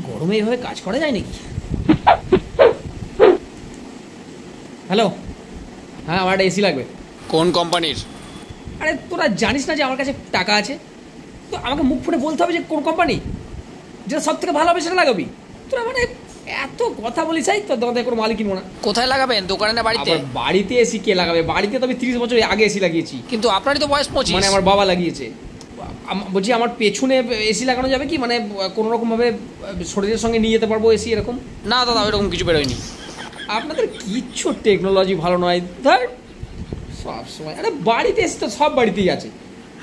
গরমে এইভাবে কাজ করা যায় নাকি? হ্যালো, হ্যাঁ আমার একটা এসি লাগবে। কোন কোম্পানির? আরে তোরা জানিস না যে আমার কাছে টাকা আছে? তো আমাকে মুখ ফুটে বলতে হবে যে কোন কোম্পানি, যেটা সব থেকে ভালো হবে সেটা লাগাবি। তোরা মানে এত কথা বলিস, তো তোমাদের কোনো মালিক কিনবো না। কোথায় লাগাবেন, দোকানে না বাড়িতে? বাড়িতে এসি কে লাগাবে? বাড়িতে তো আমি 30 বছর আগে এসি লাগিয়েছি। কিন্তু আপনারই তো বয়স 25। মানে আমার বাবা লাগিয়েছে। বলছি আমার পেছনে এসি লাগানো যাবে কি? মানে কোনো রকমভাবে শরীরের সঙ্গে নিয়ে যেতে পারবো এসি এরকম? না দাদা, ওইরকম কিছু বেরোয়নি। আপনাদের কিচ্ছু টেকনোলজি ভালো নয় ধর। সব সময় আরে বাড়িতে এসে তো সব বাড়িতেই আছে।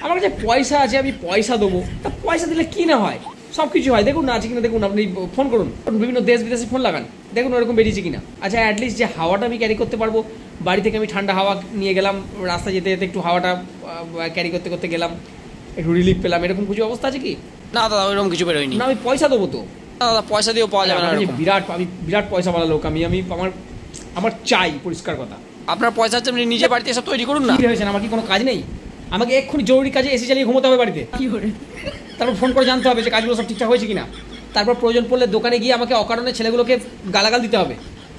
আমার কাছে পয়সা আছে, আমি পয়সা দেবো। তা পয়সা দিলে কি না হয়, সব কিছু হয়। দেখুন না আছে কিনা, দেখুন আপনি ফোন করুন, বিভিন্ন দেশ বিদেশে ফোন লাগান, দেখুন ওরকম বেরিয়েছে কিনা। আচ্ছা অ্যাটলিস্ট যে হাওয়াটা আমি ক্যারি করতে পারবো, বাড়ি থেকে আমি ঠান্ডা হাওয়া নিয়ে গেলাম, রাস্তা যেতে যেতে একটু হাওয়াটা ক্যারি করতে করতে গেলাম, একটু রিলিফ পেলাম, এরকম কিছু অবস্থা আছে কি? না দাদা, ওইরকম কিছু বেরোয়নি। না আমি পয়সা দেবো তো। দাদা পয়সা দিয়েও পাওয়া যাবে না। আমি বিরাট পয়সাওয়ালা লোক। আমি আমার চাই পরিষ্কার কথা। আপনার পয়সা আছে, আপনি নিজে বাড়িতে এসব তৈরি করুন না। কি ভেবেছেন আমার কি কোনো কাজ নেই? আমাকে এক্ষুনি জরুরি কাজে এসি চালিয়ে ঘুমোতে হবে বাড়িতে। তারপর ফোন করে জানতে হবে যে কাজগুলো সব ঠিকঠাক হয়েছে কিনা। তারপর প্রয়োজন পড়লে দোকানে গিয়ে আমাকে অকারণে ছেলেগুলোকে গালাগাল দিতে হবে।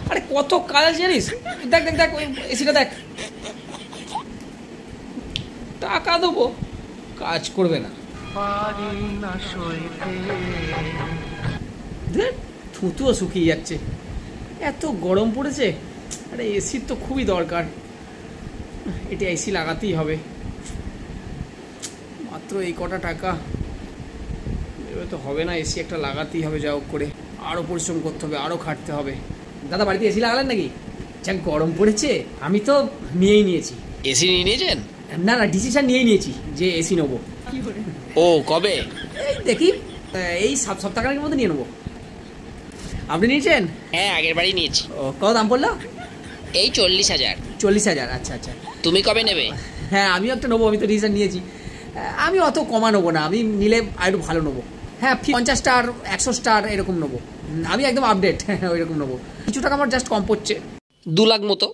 আরে কত কাজ জানিস? দেখ দেখ দেখ ওই এসিটা দেখ। টাকা দেবো, কাজ করবে না। থুতুও শুকিয়ে যাচ্ছে, এত গরম পড়েছে। আরে এসির তো খুবই দরকার, এটা এসি লাগাতেই হবে। মাত্র এই কটা টাকা এবার তো হবে না, এসি একটা লাগাতেই হবে যা হোক করে। আরও পরিশ্রম করতে হবে, আরও খাটতে হবে। দাদা বাড়িতে এসি লাগালেন নাকি? যা গরম পড়েছে আমি তো নিয়েই নিয়েছি। এসি নিয়ে নিয়েছেন? না না, ডিসিশন নিয়েই নিয়েছি যে এসি নেবো। ও কবে? এই দেখি এই সপ্তাহখানেকের মধ্যে নিয়ে নেবো। আপনি নিয়েছেন? হ্যাঁ, আগের বাড়ি নিয়েছি। ও কত দাম পড়লো? এই 40,000। 40,000? আচ্ছা আচ্ছা। তুমি কবে নেবে? হ্যাঁ আমিও একটা নেবো, আমি তো ডিসিশন নিয়েছি। আমি অত কমা নেবো না, আমি নিলে আর একটু ভালো নেবো। হ্যাঁ 50 স্টার 100 স্টার এরকম নেবো। আমি একদম আপডেট ওই রকম নেবো। কিছু টাকা আমার জাস্ট কম পড়ছে, 2 লাখ মতো।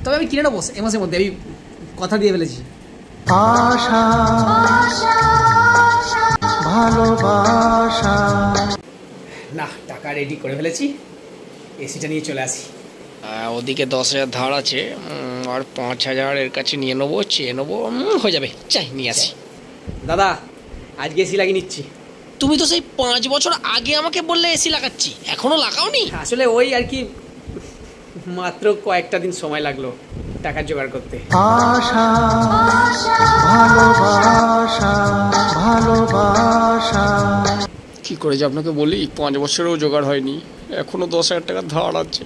তবে আমি কিনে নেবো এ মাসের মধ্যে, আমি কথা দিয়ে ফেলেছি। না টাকা রেডি করে ফেলেছি, এসিটা নিয়ে চলে আসি। ওদিকে 10,000 ধার আছে, আর 5,000 এর কাছে নিয়ে নেবো, চেয়ে নেবো, হয়ে যাবে। চাই নিয়ে আসি। দাদা আজকে এসি লাগিয়ে নিচ্ছি। তুমি তো সেই 5 বছর আগে আমাকে বললে এসি লাগাচ্ছি, এখনো লাগাওনি? আসলে ওই আর কি, মাত্র কয়েকটা দিন সময় লাগলো টাকা জোগাড় করতে। কি করে যে আপনাকে বলি, 5 বছরেও জোগাড় হয়নি, এখনো 10,000 টাকা ধার আছে।